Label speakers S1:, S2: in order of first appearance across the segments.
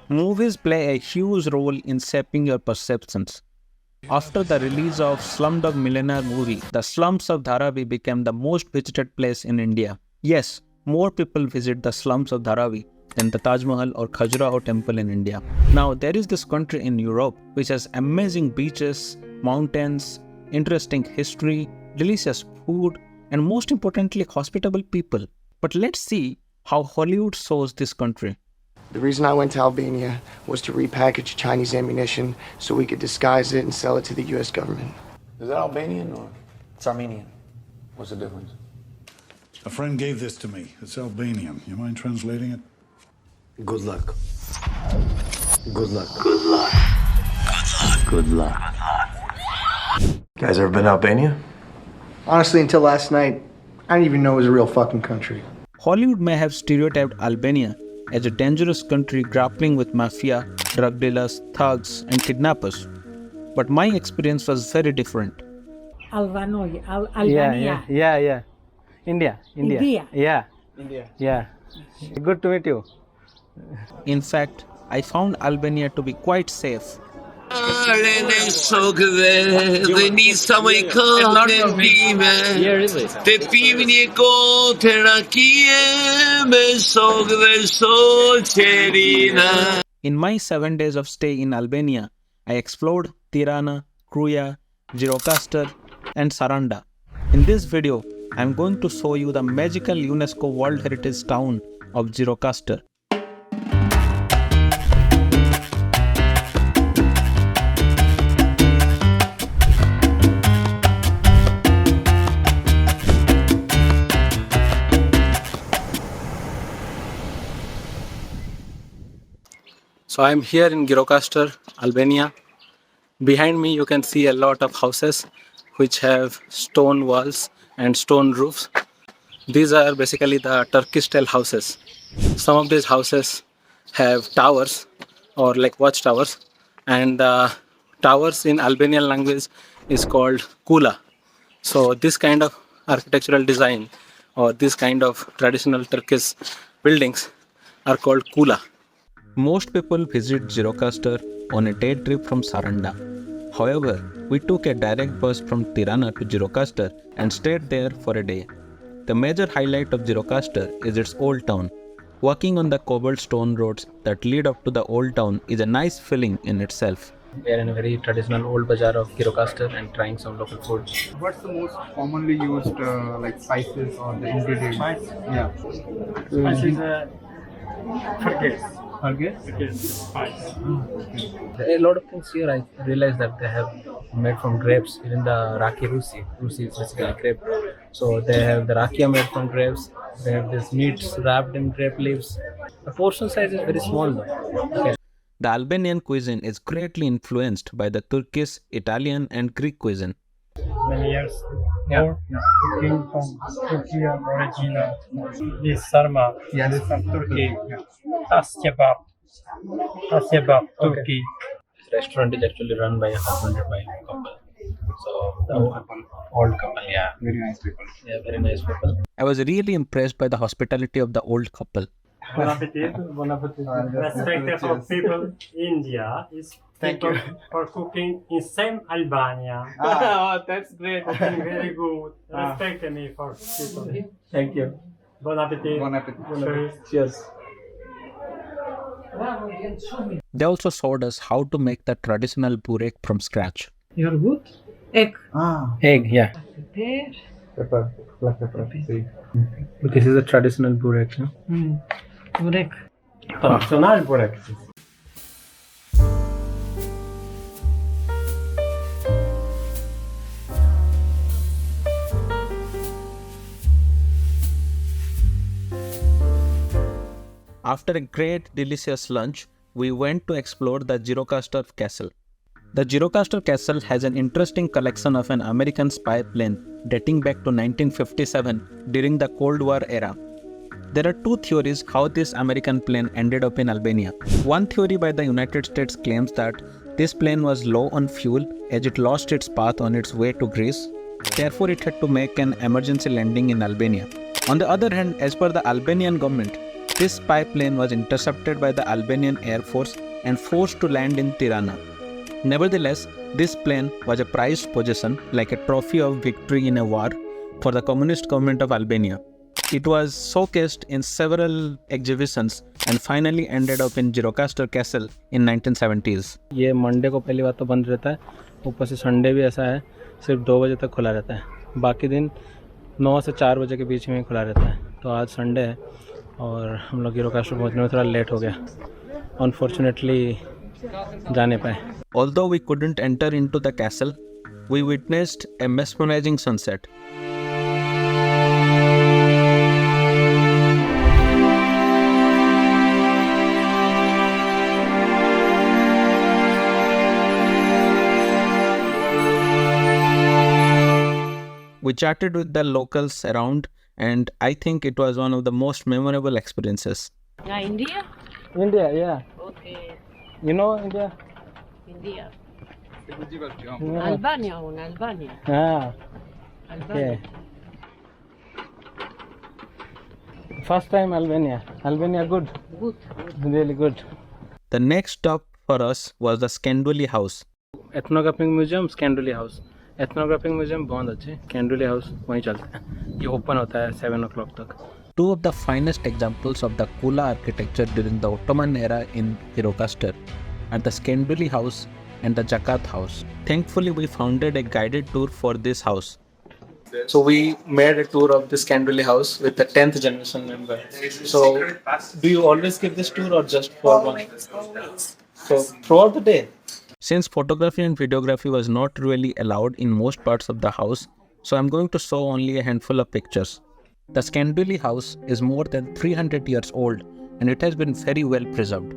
S1: Movies play a huge role in shaping your perceptions. After the release of Slumdog Millionaire movie, the slums of Dharavi became the most visited place in India. Yes, more people visit the slums of Dharavi than the Taj Mahal or Khajuraho temple in India. Now, there is this country in Europe which has amazing beaches, mountains, interesting history, delicious food, and most importantly, hospitable people. But let's see how Hollywood shows this country.
S2: The reason I went to Albania was to repackage Chinese ammunition so we could disguise it and sell it to the US government.
S3: Is that Albanian or
S4: It's Armenian.
S3: what's the difference?
S5: A friend gave this to me. It's Albanian. You mind translating it?
S4: Good luck. Good luck.
S3: Good luck.
S4: Guys ever been to Albania?
S2: Honestly, until last night, I didn't even know it was a real fucking country.
S1: Hollywood may have stereotyped Albania as a dangerous country grappling with mafia, drug dealers, thugs, and kidnappers. But my experience was very different.
S6: Albania.
S7: Yeah. India.
S6: India.
S7: Yeah. Good to meet you.
S1: In fact, I found Albania to be quite safe. In my 7 days of stay in Albania, I explored Tirana, Kruja, Gjirokastër, and Saranda. In this video, I am going to show you the magical UNESCO World Heritage town of Gjirokastër. So I am here in Gjirokastër, Albania. Behind me you can see a lot of houses which have stone walls and stone roofs. These are basically the Turkish style houses. Some of these houses have towers or like watchtowers, and the towers in Albanian language is called kula. So this kind of architectural design or this kind of traditional Turkish buildings are called kula. Most people visit Gjirokastër on a day trip from Saranda. However, we took a direct bus from Tirana to Gjirokastër and stayed there for a day. The major highlight of Gjirokastër is its old town. Walking on the cobblestone roads that lead up to the old town is a nice feeling in itself. We are in a very traditional old bazaar of Gjirokastër and trying some local food.
S8: What's the most commonly used like spices or the ingredients?
S9: Spice?
S8: Yeah.
S9: Spices forget.
S8: Forget?
S9: Spice.
S7: A lot of things here I realized that they have made from grapes. Even the raki rusi. Rusi is basically grape. So they have the rakia made from grapes. They have this meats wrapped in grape leaves. The portion size is very small though. Okay. The Albanian cuisine is greatly influenced by the Turkish, Italian and Greek cuisine.
S9: Many years before, cooking from Turkey original. This sarma,
S8: Yeah.
S9: this from Turkey. Tas kebab. Tas kebab, Turkey.
S7: This restaurant is actually run by a husband and wife couple. So the old couple, yeah.
S8: Very nice people.
S7: Yeah, very nice people. I was really impressed by the hospitality of the old couple.
S9: Bon appetit. Bon appetit. Respect for people. India is people for cooking in same Albania.
S7: Oh, that's great.
S9: Cooking very good. Respect me for people.
S7: Thank you.
S9: Bon appetit.
S8: Bon appetit.
S9: Cheers.
S7: Cheers. They also showed us how to make the traditional burek from scratch.
S6: You're good? Egg.
S7: Egg, yeah.
S6: Pear.
S8: Pepper. Black pepper. See.
S7: This is a traditional burek. No?
S6: Burek.
S9: Traditional burek.
S1: After a great delicious lunch, we went to explore the Gjirokastër Castle. The Gjirokastër Castle has an interesting collection of an American spy plane dating back to 1957 during the Cold War era. There are two theories how this American plane ended up in Albania. One theory by the United States claims that this plane was low on fuel as it lost its path on its way to Greece. Therefore, it had to make an emergency landing in Albania. On the other hand, as per the Albanian government,
S7: This spy plane was intercepted by the Albanian Air Force and forced to land in Tirana. Nevertheless, this plane was a prized possession, like a trophy of victory in a war, for the communist government of Albania. It was showcased in several exhibitions and finally ended up in Gjirokastër Castle in 1970s.
S1: ये Monday को पहली बात तो बंद रहता है, ऊपर से संडे भी ऐसा है सिर्फ 2 बजे तक खुला रहता है, बाकी दिन 9 से 4 बजे के बीच में खुला रहता है. तो आज संडे है और हम लोग गिरोकास्टर पहुँचने में थोड़ा लेट हो गया, अनफॉर्चुनेटली जा नहीं पाए.
S7: Although we couldn't enter into the castle, we witnessed a mesmerizing sunset. We chatted with the locals around, and I think it was one of the most memorable experiences.
S6: India?
S1: India, yeah.
S6: Okay.
S1: You know India?
S6: India.
S1: Yeah.
S6: Albania, Albania.
S1: Ah,
S6: Albania.
S1: okay. First time Albania. Albania good.
S6: Good.
S1: Really good.
S7: The next stop for us was the Skenduli House.
S1: Ethnographic museum Skenduli House. Ethnographic museum बहुत अच्छे, कैंडुली house वहीं चलते हैं. ये open होता है 7 o'clock तक.
S7: Two of the finest examples of the Kula architecture during the Ottoman era in Gjirokastër are the Skenduli House and the Jakat House. Thankfully, we founded a guided tour for this house.
S1: So we made a tour of this Skenduli house with the 10th generation member. So do you always give this tour or just for one? So throughout the day?
S7: Since photography and videography was not really allowed in most parts of the house, so I'm going to show only a handful of pictures. The Skenduli house is more than 300 years old and it has been very well preserved.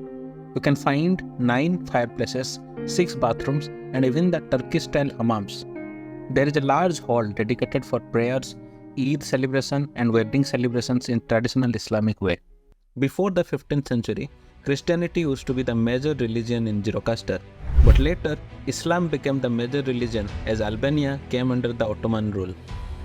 S7: You can find 9 fireplaces, 6 bathrooms and even the Turkish-style hammams. There is a large hall dedicated for prayers, Eid celebration and wedding celebrations in traditional Islamic way. Before the 15th century, Christianity used to be the major religion in Gjirokastër, but later Islam became the major religion as Albania came under the Ottoman rule.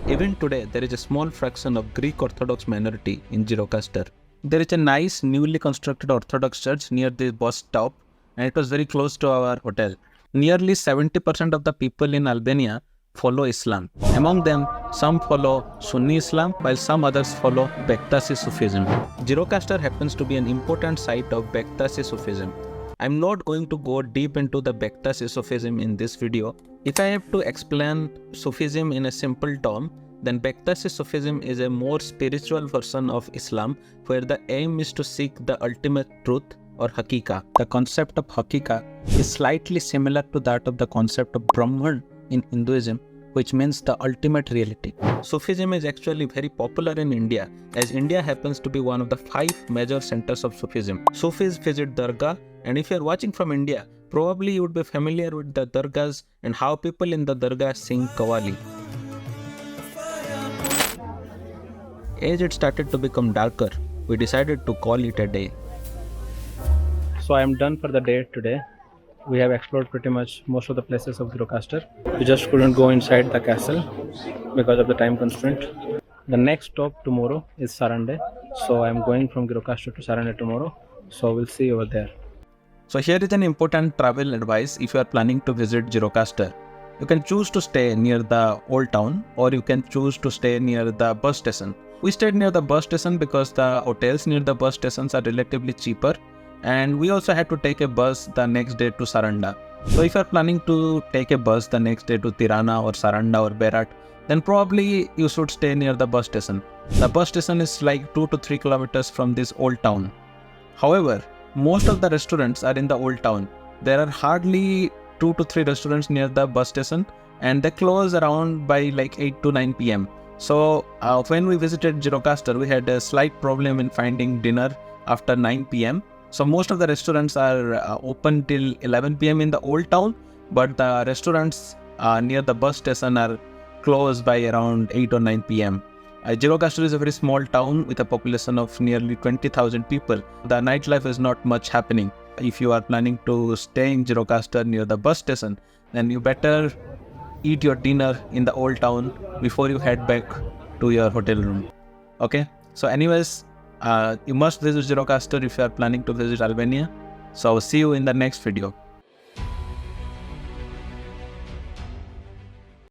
S7: Even today, there is a small fraction of Greek Orthodox minority in Gjirokastër. There is a nice newly constructed Orthodox church near the bus stop and it was very close to our hotel. Nearly 70% of the people in Albania follow Islam. Among them, some follow Sunni Islam while some others follow Bektashi Sufism. Gjirokastër happens to be an important site of Bektashi Sufism. I'm not going to go deep into the Bektashi Sufism in this video. If I have to explain Sufism in a simple term, then Bektashi Sufism is a more spiritual version of Islam where the aim is to seek the ultimate truth or Hakika. The concept of Hakika is slightly similar to that of the concept of Brahman in Hinduism, which means the ultimate reality. Sufism is actually very popular in India as India happens to be one of the 5 major centers of Sufism. Sufis visit Dargah, and if you are watching from India, probably you would be familiar with the Dargahs and how people in the Dargah sing Qawwali. As it started to become darker, we decided to call it a day.
S1: So I am done for the day today. We have explored pretty much most of the places of Gjirokastër. We just couldn't go inside the castle because of the time constraint. The next stop tomorrow is Sarande. So I am going from Gjirokastër to Sarande tomorrow. So we'll see you over there.
S7: So here is an important travel advice if you are planning to visit Gjirokastër. You can choose to stay near the old town or you can choose to stay near the bus station. We stayed near the bus station because the hotels near the bus stations are relatively cheaper, and we also had to take a bus the next day to Saranda. So if you are planning to take a bus the next day to Tirana or Saranda or Berat, then probably you should stay near the bus station. The bus station is like 2 to 3 kilometers from this old town. However, most of the restaurants are in the old town. There are hardly 2 to 3 restaurants near the bus station and they close around by like 8 to 9 p.m. So when we visited Gjirokastër, we had a slight problem in finding dinner after 9 p.m. So most of the restaurants are open till 11 p.m. in the old town, but the restaurants near the bus station are closed by around 8 or 9 p.m. Gjirokastër is a very small town with a population of nearly 20,000 people. The nightlife is not much happening. If you are planning to stay in Gjirokastër near the bus station, then you better eat your dinner in the old town before you head back to your hotel room. Okay, so anyways,
S10: You must visit Gjirokastër if you are planning to visit Albania. So I will see you in the next video.